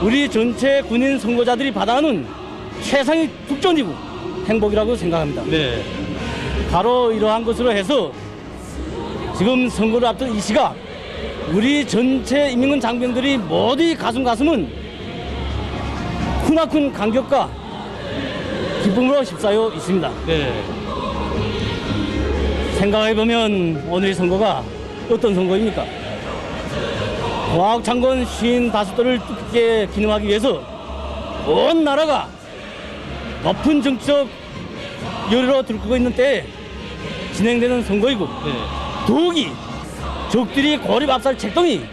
우리 전체 군인 선거자들이 받아하는 최상의 특전이고 행복이라고 생각합니다. 네. 바로 이러한 것으로 해서 지금 선거를 앞둔 이 시각 우리 전체 인민군 장병들이 모두 가슴은 크나큰 감격과 기쁨으로 휩싸여 있습니다. 네. 생각해보면 오늘의 선거가 어떤 선거입니까? 과학창건 55도를 뜻깊게 기념하기 위해서 온 나라가 높은 정치적 열의로 들끓고 있는 때에 진행되는 선거이고 네. 더욱이 적들이 고립 압살 책동이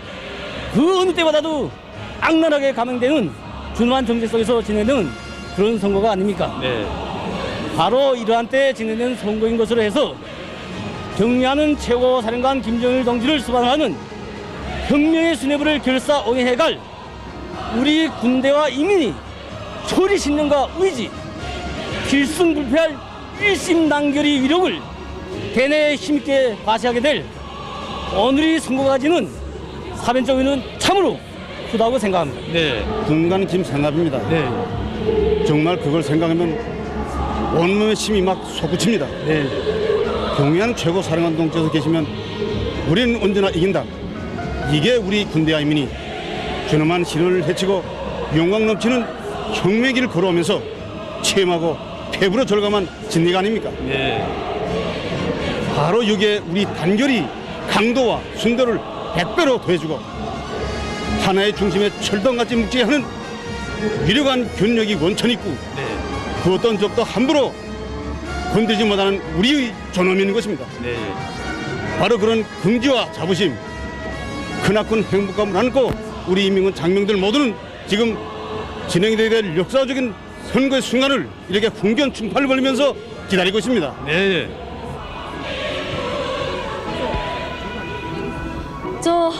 그 어느 때보다도 악랄하게 감행되는 준엄한 정치 속에서 진행되는 그런 선거가 아닙니까? 네. 바로 이러한 때에 진행되는 선거인 것으로 해서 경례하는 최고사령관 김정일 동지를 수반하는 혁명의 수뇌부를 결사옹해해갈 우리 군대와 인민이 초리신념과 의지, 필승불패할 일심단결의 위력을 대내에 힘있게 과시하게 될 오늘의 선거가 지는 사변적 의미는 참으로 크다고 생각합니다. 네. 군관 김상갑입니다. 네. 정말 그걸 생각하면 온몸의 힘이 막 솟구칩니다. 네. 경의하는 최고사령관 동지에서 계시면 우리는 언제나 이긴다. 이게 우리 군대와 인민이 준엄한 신을 헤치고 영광 넘치는 혁명의 길을 걸어오면서 체험하고 패부로 절감한 진리가 아닙니까? 네. 바로 이게 우리 단결이 강도와 순도를 100배로 더해주고 하나의 중심에 철덩같이 묵지게 하는 위력한 견력이 원천이 있고 네. 그 어떤 적도 함부로 건드리지 못하는 우리의 존엄이 있는 것입니다. 네. 바로 그런 긍지와 자부심, 크나큰 행복감을 안고 우리 인민군 장병들 모두는 지금 진행되어야 될 역사적인 선거의 순간을 이렇게 훈견 충팔을 벌리면서 기다리고 있습니다. 네. 저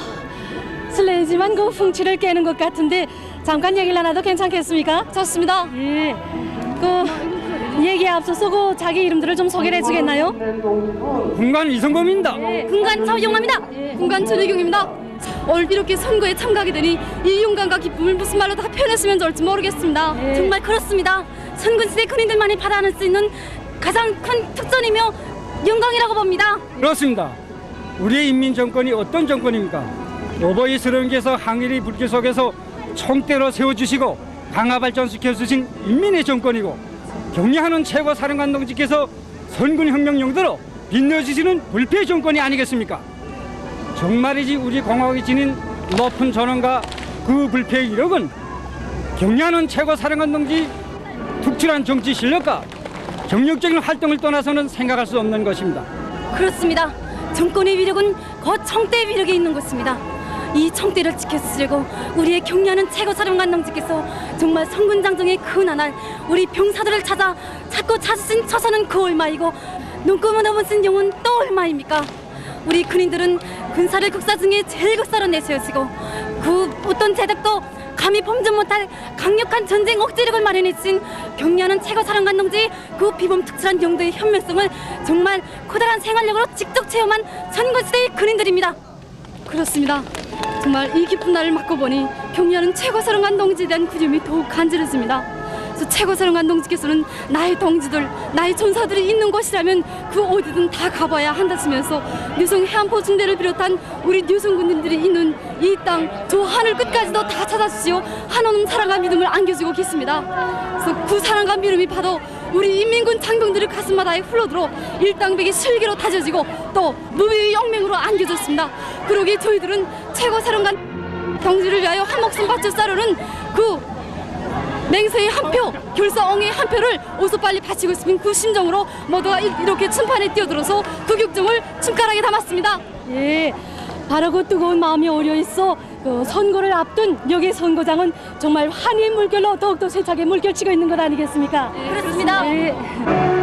실례지만 그 풍치를 깨는 것 같은데 잠깐 얘기를 나눠도 괜찮겠습니까? 좋습니다. 예. 그 얘기에 앞서서 그 자기 이름들을 좀 소개를 해주겠나요? 군관 이성범입니다. 군관 서영화입니다. 군관 전혜경입니다. 오늘 이렇게 선거에 참가하게 되니 이勇敢과 기쁨을 무슨 말로 다 표현했으면 좋을지 모르겠습니다. 정말 그렇습니다. 선군시대 군인들만이 받아낼 수 있는 가장 큰 특전이며 영광이라고 봅니다. 그렇습니다. 우리의 인민정권이 어떤 정권입니까? 오버이스러운께서 항일의 불길 속에서 총대로 세워주시고 강화발전시켜주신 인민의 정권이고 경례하는 최고사령관 동지께서 선군혁명 용도로 빛내주시는 불패 정권이 아니겠습니까? 정말이지 우리 공화국이 지닌 높은 전원과 그 불패의 이력은 경례하는 최고사령관 동지 특출한 정치 실력과 경력적인 활동을 떠나서는 생각할 수 없는 것입니다. 그렇습니다. 정권의 위력은 곧 청대의 위력에 있는 것입니다. 이 청대를 지켜주시려고 우리의 경례하는 최고사령관 동지께서 정말 성군장정의 그 나날 우리 병사들을 찾고 찾으신 처소는 그 얼마이고 눈금을 넘으신 영혼 또 얼마입니까? 우리 군인들은 군사를 국사 중에 제일 국사로 내세우시고 그 어떤 제덕도 감히 범접 못할 강력한 전쟁 억지력을 마련해주신 경례하는 최고사령관 동지 그 비범특출한 용도의 현명성을 정말 커다란 생활력으로 직접 체험한 선군시대의 군인들입니다. 그렇습니다. 정말 이 깊은 날을 맞고 보니 경례하는 최고사령관 동지에 대한 그리움이 더욱 간절해집니다. 최고사령관 동지께서는 나의 동지들, 나의 전사들이 있는 곳이라면 그 어디든 다 가봐야 한다시면서 류성 해안포 중대를 비롯한 우리 류성 군인들이 있는 이 땅, 저 하늘 끝까지도 다 찾아주시오 한없는 사랑과 믿음을 안겨주고 계십니다. 그래서 그 사랑과 믿음이 바로 우리 인민군 장병들의 가슴마다에 흘러들어 일당백이 실기로 다져지고 또 무비의 영맹으로 안겨졌습니다. 그러기에 저희들은 최고사령관 동지를 위하여 한 목숨 바쳐 싸르는 그 맹세의 한 표, 결사옹의 한 표를 어서 빨리 바치고 싶은 그 심정으로 모두가 이렇게 춘판에 뛰어들어서 그 격정을 춤가락에 담았습니다. 예, 바로 그 뜨거운 마음이 어려 있어 그 선거를 앞둔 여기 선거장은 정말 환희의 물결로 더욱더 세차게 물결치고 있는 것 아니겠습니까? 예, 그렇습니다. 예.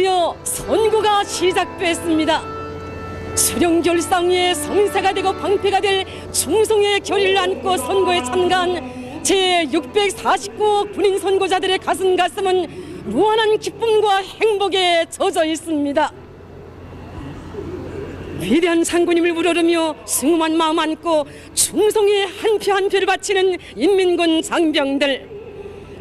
드디어 선거가 시작됐습니다. 수령결상 위에 성세가 되고 방패가 될 충성의 결의를 안고 선거에 참가한 제649 군인 선거자들의 가슴은 무한한 기쁨과 행복에 젖어 있습니다. 위대한 장군님을 우러르며 승우한 마음 안고 충성의 한 표 한 표를 바치는 인민군 장병들,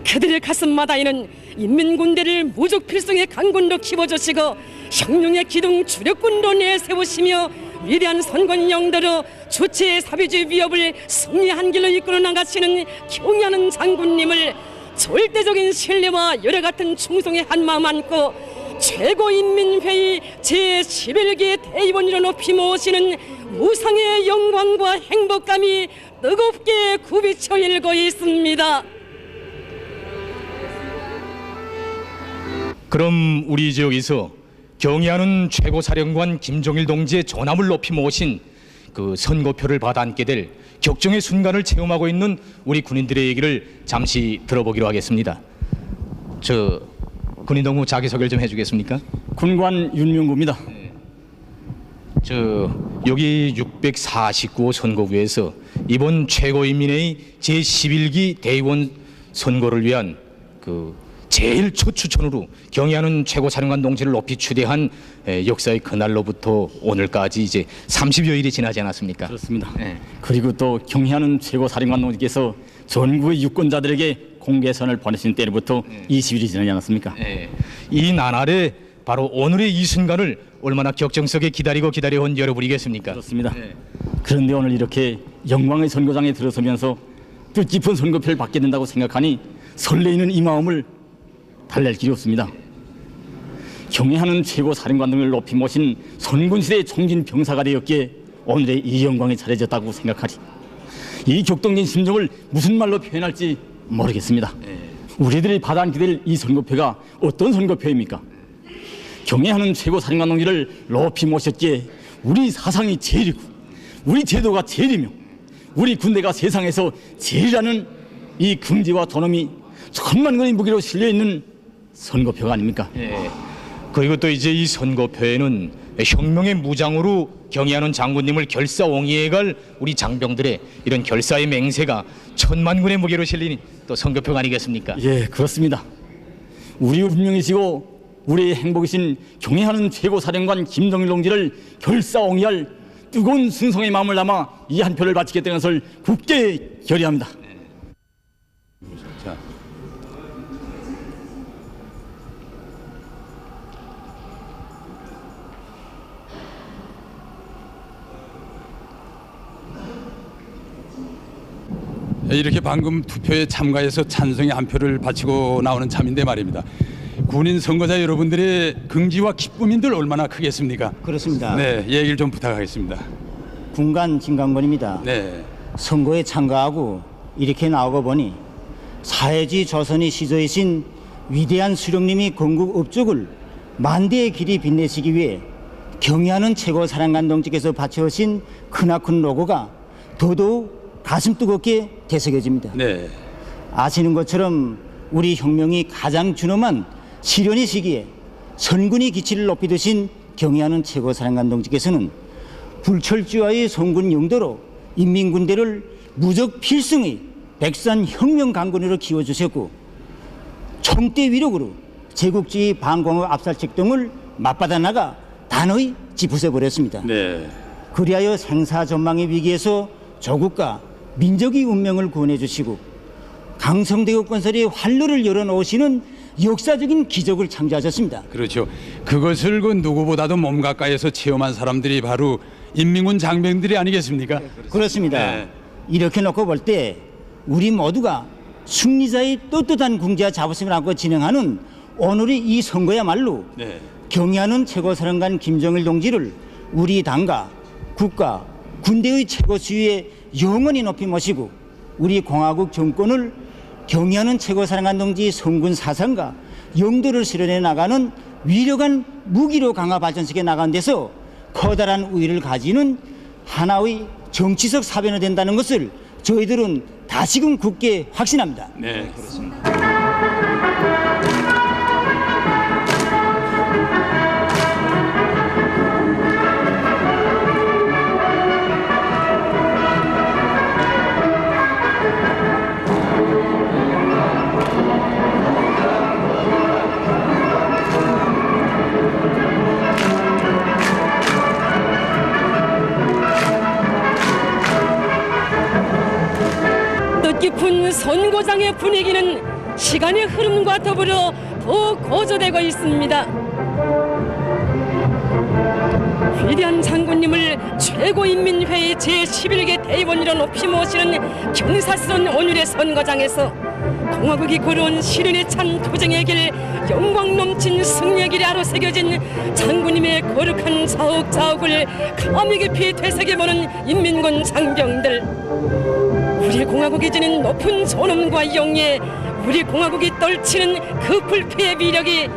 그들의 가슴마다에는 인민군대를 무적 필승의 강군으로 키워주시고 혁명의 기둥 주력군으로 내세우시며 위대한 선군 영도로 주체의 사회주의 위협을 승리한 길로 이끌어 나가시는 경의하는 장군님을 절대적인 신뢰와 열애 같은 충성의 한마음 안고 최고인민회의 제11기 대의원으로 높이 모시는 무상의 영광과 행복감이 뜨겁게 굽이쳐 일고 있습니다. 그럼 우리 지역에서 경의하는 최고사령관 김정일 동지의 존함을 높이 모신 그 선거표를 받아안게 될 격정의 순간을 체험하고 있는 우리 군인들의 얘기를 잠시 들어보기로 하겠습니다. 군인 동무 자기소개를 좀 해주겠습니까? 군관 윤명구입니다. 여기 649호 선거구에서 이번 최고인민회의 제11기 대의원 선거를 위한 제일 첫 추천으로 경의하는 최고사령관 동지를 높이 추대한 역사의 그날로부터 오늘까지 이제 30여일이 지나지 않았습니까? 그렇습니다. 네. 그리고 또 경의하는 최고사령관 동지께서 전국의 유권자들에게 공개선을 보내신 때로부터 20일이 지나지 않았습니까? 네. 이 나날에 바로 오늘의 이 순간을 얼마나 격정스럽게 기다려온 여러분이겠습니까? 그렇습니다. 네. 그런데 오늘 이렇게 영광의 선거장에 들어서면서 뜻깊은 선거표를 받게 된다고 생각하니 설레이는 이 마음을 달랠 길이 없습니다. 경애하는 최고사령관 등을 높이 모신 선군시대의 총진 병사가 되었기에 오늘의 이 영광이 차려졌다고 생각하리 이 격동된 심정을 무슨 말로 표현할지 모르겠습니다. 우리들이 받아안게 될 이 선거표가 어떤 선거표입니까? 경애하는 최고사령관 동지를 높이 모셨기에 우리 사상이 제일이고 우리 제도가 제일이며 우리 군대가 세상에서 제일이라는 이 긍지와 존엄이 천만 건의 무기로 실려있는 선거표가 아닙니까? 예. 그리고 또 이제 이 선거표에는 혁명의 무장으로 경의하는 장군님을 결사옹이해갈 우리 장병들의 이런 결사의 맹세가 천만군의 무게로 실린 또 선거표가 아니겠습니까? 예, 그렇습니다. 우리 운명이시고 우리의 행복이신 경애하는 최고사령관 김정일 동지를 결사옹이할 뜨거운 승성의 마음을 담아 이 한 표를 바치겠다는 것을 굳게 결의합니다. 자. 이렇게 방금 투표에 참가해서 찬성의 한 표를 바치고 나오는 참인데 말입니다. 군인 선거자 여러분들의 긍지와 기쁨인들 얼마나 크겠습니까? 그렇습니다. 네, 얘기를 좀 부탁하겠습니다. 군관 김강건입니다. 네, 선거에 참가하고 이렇게 나오고 보니 사회주의 조선의 시조이신 위대한 수령님이 건국 업적을 만대의 길이 빛내시기 위해 경의하는 최고사령관 동지께서 바쳐오신 크나큰 로고가 더더욱 가슴 뜨겁게 되새겨집니다. 네, 아시는 것처럼 우리 혁명이 가장 준엄한 실현의 시기에 선군의 기치를 높이 드신 경의하는 최고사령관 동지께서는 불철주와의 선군 영도로 인민군대를 무적 필승의 백산 혁명 강군으로 키워주셨고 총대 위력으로 제국주의 반공업 압살책 등을 맞받아 나가 단호히 짚으셔버렸습니다. 네. 그리하여 생사전망의 위기에서 조국과 민족의 운명을 구원해 주시고 강성대국 건설의 활로를 열어놓으시는 역사적인 기적을 창조하셨습니다. 그렇죠. 그것을 그 누구보다도 몸 가까이에서 체험한 사람들이 바로 인민군 장병들이 아니겠습니까? 그렇습니다. 네. 이렇게 놓고 볼 때 우리 모두가 승리자의 떳떳한 궁지와 자부심을 안고 진행하는 오늘의 이 선거야말로 네. 경의하는 최고사령관 김정일 동지를 우리 당과 국가, 군대의 최고 수위에 영원히 높이 모시고 우리 공화국 정권을 경의하는 최고사령관 동지 선군 사상과 영도를 실현해 나가는 위력한 무기로 강화 발전시켜 나가는 데서 커다란 우위를 가지는 하나의 정치적 사변이 된다는 것을 저희들은 다시금 굳게 확신합니다. 네, 그렇습니다. 높은 선거장의 분위기는 시간의 흐름과 더불어 더 고조되고 있습니다. 위대한 장군님을 최고인민회의 제11개 대의원으로 높이 모시는 경사스러운 오늘의 선거장에서 공화국이 걸어온 시련에 찬 투쟁의 길, 영광 넘친 승리의 길에 아로새겨진 장군님의 거룩한 자욱자욱을 감히 깊이 되새겨보는 인민군 장병들, 우리 공화국이 지닌 높은 존엄과 영예, 우리 공화국이 떨치는 그 불패의 위력이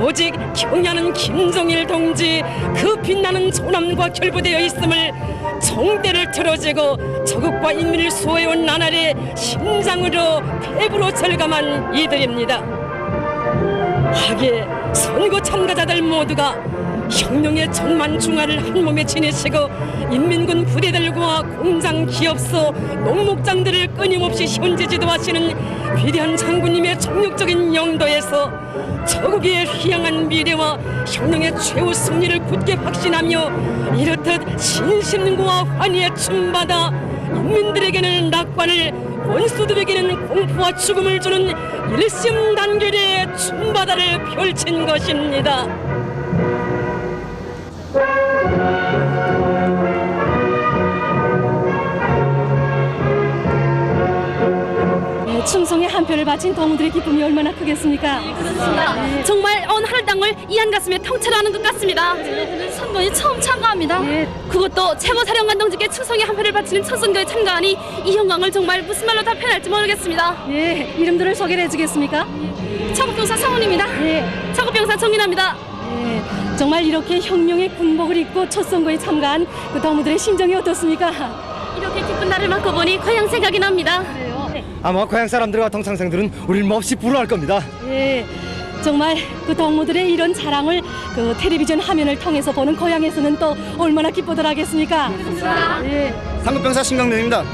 오직 경야는 김정일 동지 그 빛나는 존엄과 결부되어 있음을 총대를 틀어지고 조국과 인민을 수호해온 나날의 심장으로 패부로 절감한 이들입니다. 하기에 선거 참가자들 모두가 혁명의 천만 중화를 한 몸에 지니시고 인민군 부대들과 공장, 기업소, 농목장들을 끊임없이 현재 지도하시는 위대한 장군님의 총력적인 영도에서 조국의 휘양한 미래와 혁명의 최후 승리를 굳게 확신하며 이렇듯 신심과 환희에 춤받아 인민들에게는 낙관을, 원수들에게는 공포와 죽음을 주는 일심단결의 춤바다를 펼친 것입니다. 충성의 한 표를 바친 동무들의 기쁨이 얼마나 크겠습니까? 그렇습니다. 정말 어느 한 땅을 이한 가슴에 통째로 것 같습니다. 저희들은 선거에 처음 참가합니다. 그것도 최고사령관 동지께 충성의 한 표를 바치는 첫 선거에 참가하니 이 영광을 정말 무슨 말로 다 표현할지 모르겠습니다. 이름들을 소개를 해주겠습니까? 차국병사 성훈입니다. 차국병사 정인아입니다. 정말 이렇게 혁명의 군복을 입고 첫 선거에 참가한 그 동무들의 심정이 어떻습니까? 이렇게 기쁜 날을 맞고 보니 고향 생각이 납니다. 아마 고향 사람들과 동창생들은 우리를 몹시 부러워할 겁니다. 정말 그 동무들의 이런 자랑을 그 텔레비전 화면을 통해서 보는 고향에서는 또 얼마나 기쁘들 하겠습니까? 상급병사 신강명입니다.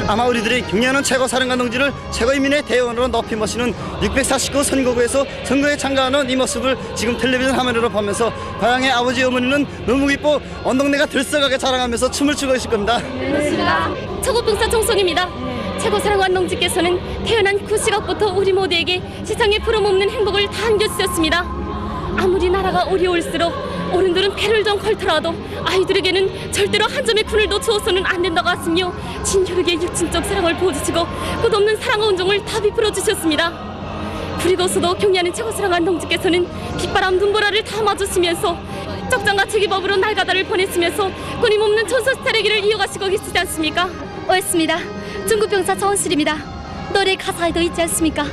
아마 우리들이 경례하는 최고사령관 동지를 최고인민의 대의원으로 높이 모시는 649 선거구에서 선거에 참가하는 이 모습을 지금 텔레비전 화면으로 보면서 고향의 아버지 어머니는 너무 기뻐 언동네가 들썩하게 자랑하면서 춤을 추고 계실 겁니다. 그렇습니다. 최고병사 정선입니다. 최고사령관 동지께서는 태어난 그 시각부터 우리 모두에게 세상에 부러움없는 행복을 다 안겨주셨습니다. 아무리 나라가 어려울수록 어른들은 패를 좀 걸더라도 아이들에게는 절대로 한 점의 군을 놓쳐서는 안 된다고 하시며 진혈에게 육친적 사랑을 보여주시고 끝없는 사랑과 온정을 다 베풀어 주셨습니다. 그리고서도 경례하는 최고사령관 동지께서는 빗바람 눈보라를 다 맞으시면서 적장과 제기법으로 날가다를 보냈으면서 끊임없는 전설 스타일의 길을 이어가시고 계시지 않습니까? 옳습니다. 중국병사 정원실입니다. 노래 가사에도 있지 않습니까?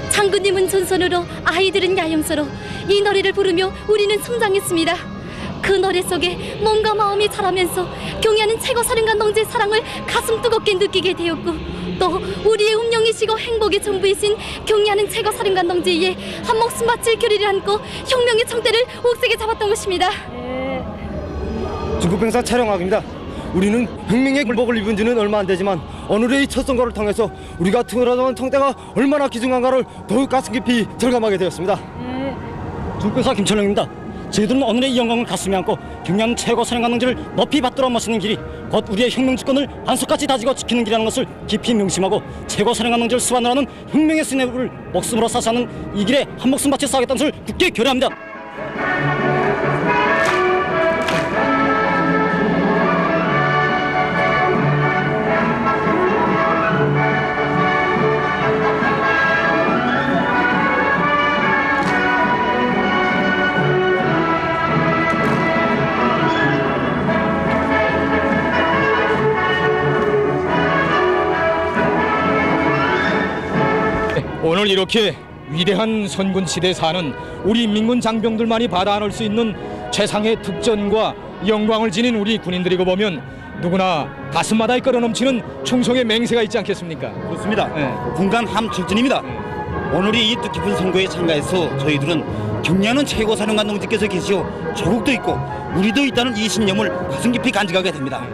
장군님은 전선으로, 아이들은 야영서로. 이 노래를 부르며 우리는 성장했습니다. 그 노래 속에 몸과 마음이 자라면서 경례하는 최고사령관 동지의 사랑을 가슴 뜨겁게 느끼게 되었고, 또 우리의 운명이시고 행복의 전부이신 경례하는 최고사령관 동지에 한 목숨 바칠 결의를 안고 혁명의 청대를 옥색에 잡았던 것입니다. 중국병사 차령학입니다. 우리는 혁명의 굴복을 입은 지는 얼마 안 되지만 오늘의 이 첫 선거를 통해서 우리가 틀어놓은 청대가 얼마나 귀중한가를 더욱 가슴 깊이 절감하게 되었습니다. 중국병사 김철영입니다. 저희들은 오늘의 이 영광을 가슴에 안고 경례하는 최고사령관 동지를 높이 받들어 모시는 길이 곧 우리의 혁명 주권을 한속같이 다지고 지키는 길이라는 것을 깊이 명심하고 최고사령관 동지를 수반을 하는 혁명의 수뇌부를 목숨으로 사수하는 이 길에 한 목숨 바쳐 싸우겠다는 것을 굳게 결의합니다. 오늘 이렇게 위대한 선군시대에 사는 우리 인민군 장병들만이 받아 안을 수 있는 최상의 득전과 영광을 지닌 우리 군인들이고 보면 누구나 가슴마다에 끌어넘치는 충성의 맹세가 있지 않겠습니까? 그렇습니다. 군간 함출전입니다. 오늘이 이 뜻깊은 선거에 참가해서 저희들은 경례하는 최고사령관 동지께서 계시오 조국도 있고 우리도 있다는 이 신념을 가슴 깊이 간직하게 됩니다.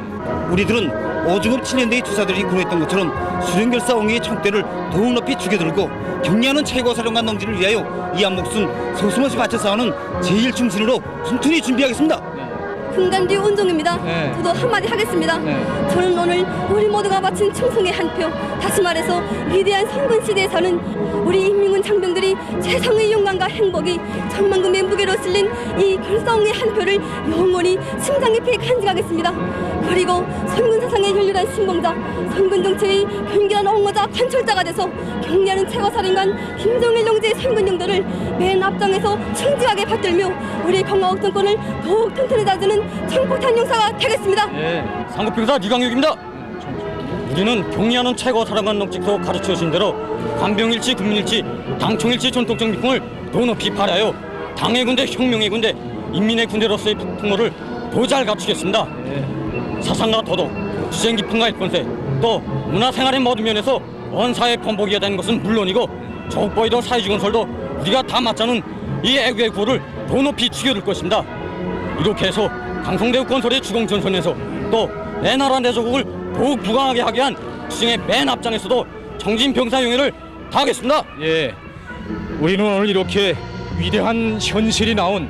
우리들은 오중업 7년대의 투사들이 구했던 것처럼 수령결사옹의 총대를 더욱 높이 죽여들고 경례하는 최고사령관 동지를 위하여 이 한 목숨 소숨없이 바쳐 싸우는 제1충신으로 순순히 준비하겠습니다. 분간뒤 운종입니다. 네. 저도 한마디 하겠습니다. 네. 저는 오늘 우리 모두가 바친 충성의 한 표, 다시 말해서 위대한 선군 시대에서는 우리 인민군 장병들이 최상의 영광과 행복이 천만금의 무게로 실린 이 결성의 한 표를 영원히 심장 깊이 간직하겠습니다. 그리고 선군 사상의 혈렬한 신봉자, 선군 정체의 경계한 옹호자, 관철자가 돼서 경례하는 최고사령관 김정일 동지의 선군 용도를 맨 앞장에서 충직하게 받들며 우리 건강국 정권을 더욱 튼튼히 다지는 청폭탄 용사가 되겠습니다. 상급병사 리강육입니다. 우리는 경리하는 최고사령관 농직도 가르쳐주신 대로 관병일치, 국민일치, 당총일치 전통적 미풍을 더 높이 발휘하여 당의 군대, 혁명의 군대, 인민의 군대로서의 풍모를 더 잘 갖추겠습니다. 사상과 도덕, 주쟁 깊음과 일권세, 또 문화생활의 모든 면에서 원사의 번복이어야 되는 것은 물론이고 조국보위도 사회주건설도 우리가 다 맞자는 이 애국의 구호를 더 높이 죽여들 것입니다. 이렇게 해서 강성대국 건설의 주공전선에서 또 내 나라 내 조국을 더욱 부강하게 하게 한 주쟁의 맨 앞장에서도 정진병사용회를 다하겠습니다. 우리는 오늘 이렇게 위대한 현실이 나온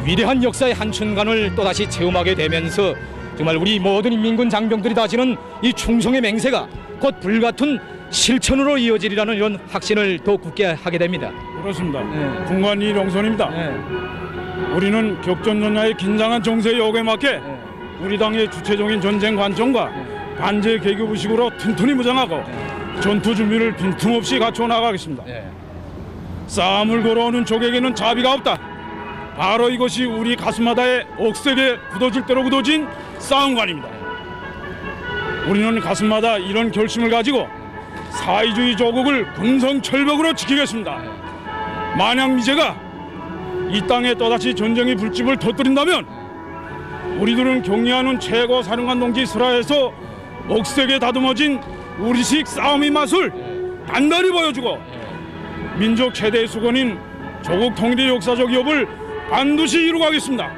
위대한 역사의 한 순간을 또다시 체험하게 되면서 정말 우리 모든 인민군 장병들이 다지는 이 충성의 맹세가 곧 불같은 실천으로 이어지리라는 이런 확신을 더 굳게 하게 됩니다. 그렇습니다. 군관 이령선입니다. 우리는 격전전야의 긴장한 정세의 역에 맞게 우리 당의 주체적인 전쟁 관점과 반제 계교부식으로 튼튼히 무장하고 전투 준비를 빈틈없이 갖춰 나가겠습니다. 싸움을 걸어오는 적에게는 자비가 없다. 바로 이것이 우리 가슴마다에 억세게 굳어질 대로 굳어진 싸움관입니다. 우리는 가슴마다 이런 결심을 가지고 사회주의 조국을 금성철벽으로 지키겠습니다. 만약 미제가 이 땅에 또다시 전쟁의 불집을 터뜨린다면 우리들은 경리하는 최고 사령관 동지 슬하에서 억세게 다듬어진 우리식 싸움의 맛을 단단히 보여주고 민족 최대의 수건인 조국 통일의 역사적 위협을 반드시 이루가겠습니다.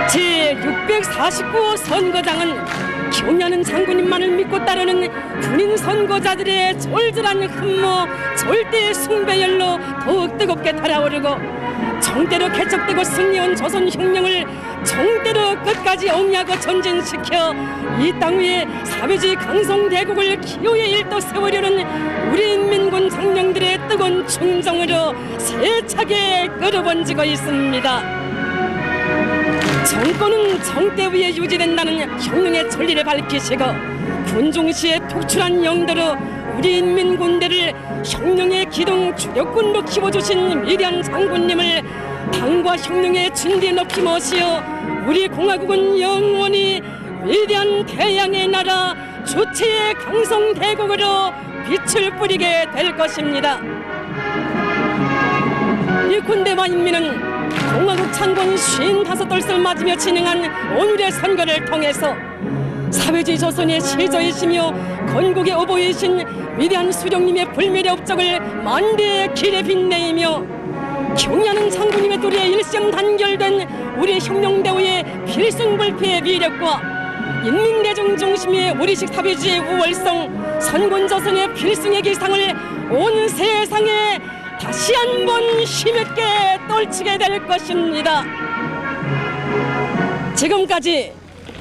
제649호 선거장은 경려하는 장군님만을 믿고 따르는 군인 선거자들의 절절한 흠모, 절대 숭배열로 더욱 뜨겁게 달아오르고 정대로 개척되고 승리한 조선혁명을 정대로 끝까지 옹리하고 전진시켜 이 땅 위에 사회주의 강성대국을 기호의 일도 세우려는 우리 인민군 장병들의 뜨거운 충정으로 세차게 끌어번지고 있습니다. 정권은 정대 위에 유지된다는 혁명의 진리를 밝히시고 군종시의 독출한 영도로 우리 인민군대를 혁명의 기동 주력군으로 키워주신 위대한 장군님을 당과 혁명의 진리에 높이 모시어 우리 공화국은 영원히 위대한 태양의 나라 주체의 강성대국으로 빛을 뿌리게 될 것입니다. 이 군대와 인민은 공화국 창건 55돌을 맞으며 진행한 오늘의 선거를 통해서 사회주의 조선의 시조이시며 건국의 오보이신 위대한 수령님의 불멸의 업적을 만대의 길에 빛내이며 경리하는 장군님의 도리에 일심단결된 우리 혁명대우의 필승불패의 위력과 인민대중 중심의 우리식 사회주의의 우월성, 선군조선의 필승의 기상을 온 세상에 다시 한번 힘있게 떨치게 될 것입니다. 지금까지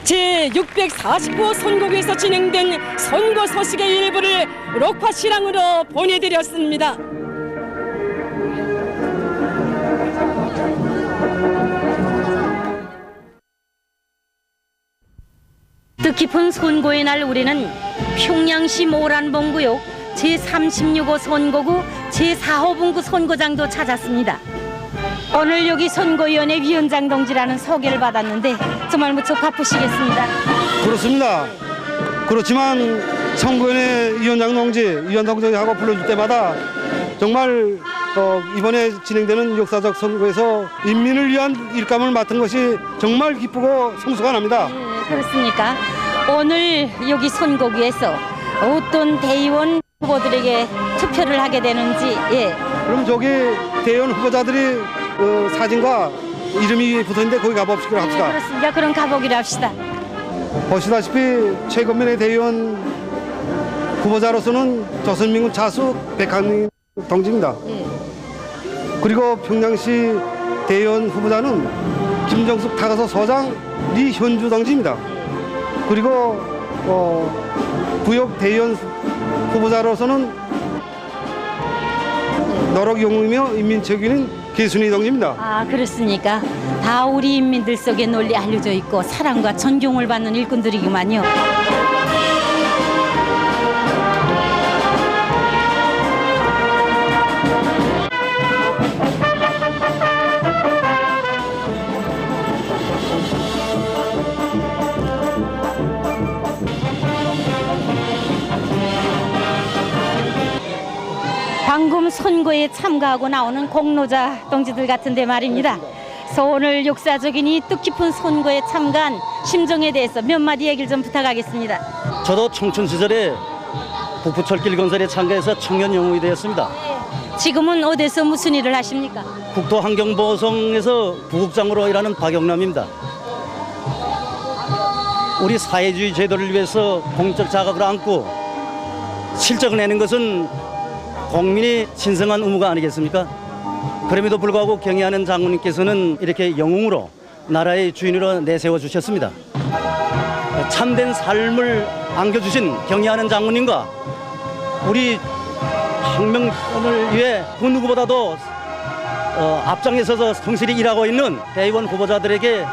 제649호 선거구에서 진행된 선거 소식의 일부를 녹화 실황으로 보내드렸습니다. 뜻깊은 선거의 날 우리는 평양시 모란봉구역 제36호 선거구 제4호분구 선거장도 찾았습니다. 오늘 여기 선거위원회 위원장 동지라는 소개를 받았는데 정말 무척 바쁘시겠습니다. 그렇습니다. 그렇지만 선거위원회 위원장 동지하고 불러줄 때마다 정말 이번에 진행되는 역사적 선거에서 인민을 위한 일감을 맡은 것이 정말 기쁘고 성수가 납니다. 그렇습니까? 오늘 여기 선거구에서 어떤 대의원 후보들에게 투표를 하게 되는지. 그럼 저기 대의원 후보자들이 사진과 이름이 붙어있는데 거기 가봅시다 합시다. 그렇습니다. 그럼 가보기로 합시다. 보시다시피 최근민의 대의원 후보자로서는 조선민군 자수 백한민 동지입니다. 그리고 평양시 대의원 후보자는 김정숙 타가서 서장 리현주 동지입니다. 그리고 부역 대의원 후보자로서는 노력영웅이며 인민체육인인 계순이 동지입니다. 아, 그렇습니까? 다 우리 인민들 속에 널리 알려져 있고 사랑과 존경을 받는 일꾼들이구만요. 방금 선거에 참가하고 나오는 공로자 동지들 같은데 말입니다. 그래서 오늘 역사적인 이 뜻깊은 선거에 참가한 심정에 대해서 몇 마디 얘기를 좀 부탁하겠습니다. 저도 청춘 시절에 북부철길 건설에 참가해서 청년 영웅이 되었습니다. 지금은 어디서 무슨 일을 하십니까? 국토환경보호성에서 부국장으로 일하는 박영남입니다. 우리 사회주의 제도를 위해서 공적 자각을 안고 실적을 내는 것은 국민이 신성한 의무가 아니겠습니까? 그럼에도 불구하고 경의하는 장군님께서는 이렇게 영웅으로 나라의 주인으로 내세워 주셨습니다. 참된 삶을 안겨주신 경의하는 장군님과 우리 혁명을 위해 그 누구보다도 앞장에서서 성실히 일하고 있는 대의원 후보자들에게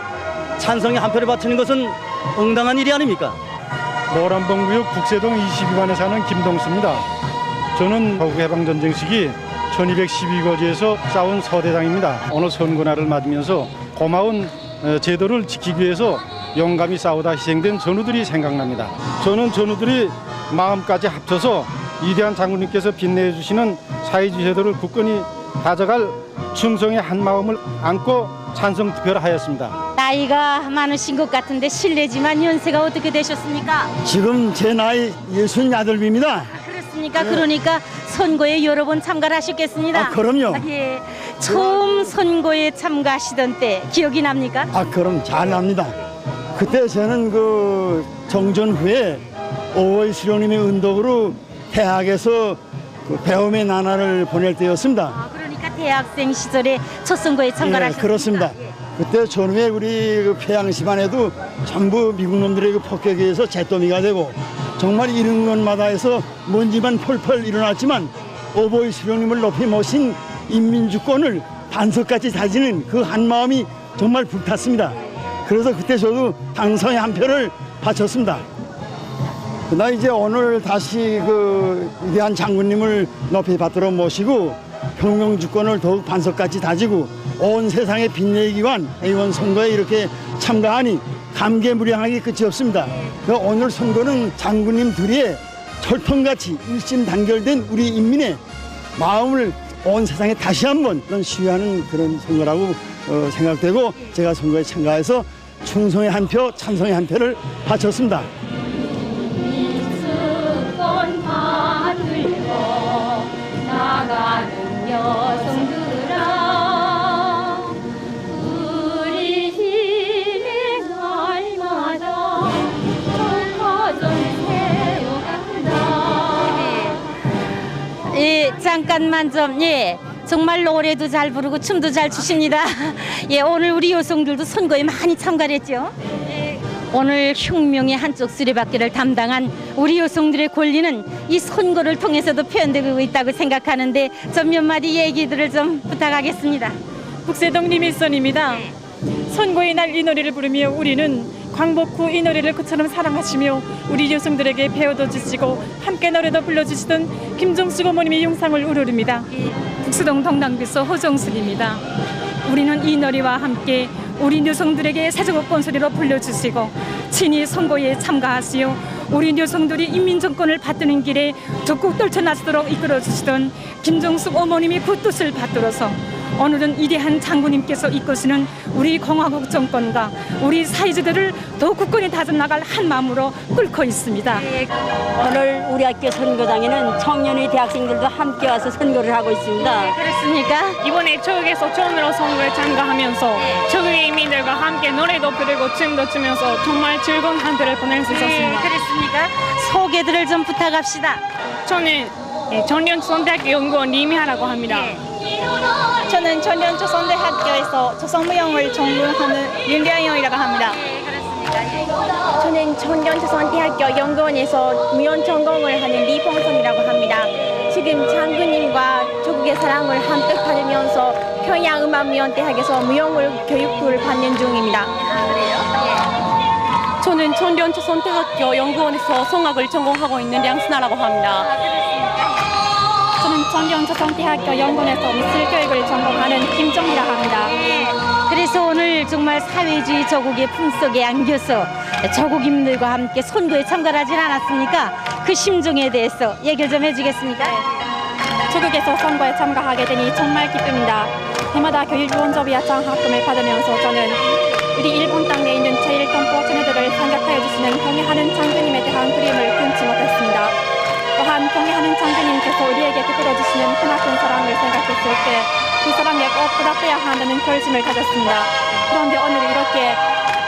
찬성의 한 표를 바치는 것은 응당한 일이 아닙니까? 모란봉구역 국세동 22반에 사는 김동수입니다. 저는 서구해방전쟁 시기 1212거지에서 싸운 서대장입니다. 오늘 선거날을 맞으면서 고마운 제도를 지키기 위해서 용감히 싸우다 희생된 전우들이 생각납니다. 저는 전우들이 마음까지 합쳐서 위대한 장군님께서 빛내어 주시는 사회주의 제도를 굳건히 다져갈 충성의 한 마음을 안고 찬성 투표를 하였습니다. 나이가 많으신 것 같은데 실례지만 연세가 어떻게 되셨습니까? 지금 제 나이 68입니다. 그렇습니까? 그러니까 선거에 여러 번 참가를 하셨겠습니다. 그럼요. 예. 처음 선거에 참가하시던 때 기억이 납니까? 그럼 잘 납니다. 그때 저는 그 정전 후에 오월 수령님의 은덕으로 대학에서 그 배움의 나날을 보낼 때였습니다. 그러니까 대학생 시절에 첫 선거에 참가를 하셨습니다. 그렇습니다. 그때 전후에 우리 그 평양시만 해도 전부 미국 놈들의 그 폭격에 의해서 잿더미가 되고 정말 이런 것마다 해서 먼지만 펄펄 일어났지만 오보이 수령님을 높이 모신 인민주권을 반석같이 다지는 그 한마음이 정말 불탔습니다. 그래서 그때 저도 당선의 한 표를 바쳤습니다. 그러나 이제 오늘 다시 그 위대한 장군님을 높이 받들어 모시고 혁명주권을 더욱 반석같이 다지고 온 세상에 빛내기 위한 의원 선거에 이렇게 참가하니 감개무량하기 끝이 없습니다. 오늘 선거는 장군님 둘이 철통같이 일심단결된 우리 인민의 마음을 온 세상에 다시 한번 시위하는 그런 선거라고 생각되고 제가 선거에 참가해서 충성의 한 표, 찬성의 한 표를 바쳤습니다. 수건 받들고 나가는 여성들아 우리 힘의 날마다 조커전 세워간다. 예, 잠깐만 좀 정말 노래도 잘 부르고 춤도 잘 추십니다. 예, 오늘 우리 여성들도 선거에 많이 참가를 했죠. 오늘 혁명의 한쪽 수레바퀴를 담당한 우리 여성들의 권리는 이 선거를 통해서도 표현되고 있다고 생각하는데 좀 몇 마디 얘기들을 좀 부탁하겠습니다. 북세동 리밀선입니다. 선거의 날 이 노래를 부르며 우리는 광복 후 이 노래를 그처럼 사랑하시며 우리 여성들에게 배워도 주시고 함께 노래도 불러주시던 김정숙 어머님의 영상을 우러릅니다. 북세동 동당비서 호정숙입니다. 우리는 이 노래와 함께 우리 여성들에게 세조국권 소리로 불러주시고 친히 선거에 참가하시어 우리 여성들이 인민정권을 받드는 길에 적극 떨쳐나서도록 이끌어주시던 김정숙 어머님의 그 뜻을 받들어서 오늘은 위대한 장군님께서 이끄시는 우리 공화국 정권과 우리 사회주의를 더 굳건히 다져나갈 한 마음으로 끓고 있습니다. 오늘 우리 학교 선거장에는 청년의 대학생들도 함께 와서 선거를 하고 있습니다. 그렇습니까? 이번에 저국에서 처음으로 선거에 참가하면서 저국의 인민들과 함께 노래도 부르고 춤도 추면서 정말 즐거운 한 주를 보낼 수 있었습니다. 그렇습니까? 소개들을 좀 부탁합시다. 저는 예, 전련초선대학교 연구원 이미하라고 합니다. 저는 전련초선대학교에서 조선무용을 전공하는 윤대영이라고 합니다. 저는 전련조선대학교 연구원에서 무용 전공을 하는 리봉선이라고 합니다. 지금 장군님과 조국의 사랑을 함께 받으면서 평양음악무용대학에서 무용을 교육을 받는 중입니다. 저는 전련조선대학교 연구원에서 성악을 전공하고 있는 양순아라고 합니다. 저는 전련조선대학교 연구원에서 미술교육을 전공하는 김정희라고 합니다. 그래서 오늘 정말 사회주의 조국의 품속에 안겨서 조국인들과 함께 선거에 참가를 하진 않았습니까? 그 심정에 대해서 얘기를 좀 해주겠습니까? 조국에서 선거에 참가하게 되니 정말 기쁩니다. 해마다 교육원조비와 장학금을 받으면서 저는 우리 일본 땅에 있는 제1동포 자녀들을 생각하여 주시는 경애하는 장군님에 대한 그림을 끊지 못했습니다. 또한 경애하는 장군님께서 우리에게 베풀어 주시는 크나큰 사랑을 생각했을 때 그 사랑에 꼭 보답해야 한다는 결심을 가졌습니다. 그런데 오늘 이렇게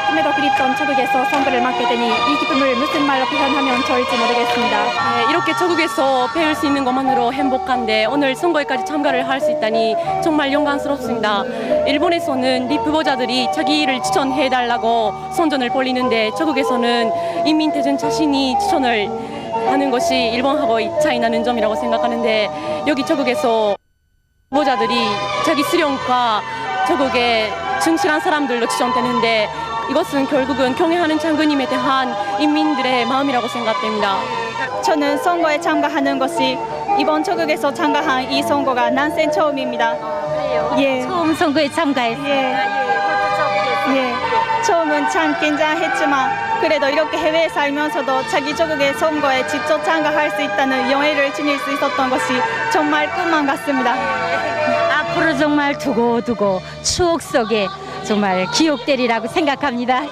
꿈에도 그립던 조국에서 선거를 맡게 되니 이 기쁨을 무슨 말로 표현하면 좋을지 모르겠습니다. 네, 이렇게 조국에서 배울 수 있는 것만으로 행복한데 오늘 선거에까지 참가를 할 수 있다니 정말 영광스럽습니다. 일본에서는 립 후보자들이 자기를 추천해달라고 선전을 벌이는데 조국에서는 인민대전 자신이 추천을 하는 것이 일본하고 차이 나는 점이라고 생각하는데 여기 조국에서 후보자들이 자기 수령과 조국에 충실한 사람들로 추천되는데 이것은 결국은 경애하는 장군님에 대한 인민들의 마음이라고 생각됩니다. 저는 선거에 참가하는 것이 이번 조국에서 참가한 이 선거가 난생 처음입니다. 예. 처음 선거에 참가했어요. 예. 처음은 참 긴장했지만 그래도 이렇게 해외에 살면서도 자기 조국의 선거에 직접 참가할 수 있다는 영예를 지닐 수 있었던 것이 정말 꿈만 같습니다. 앞으로 정말 두고두고 추억 속에 정말 기억되리라고 생각합니다.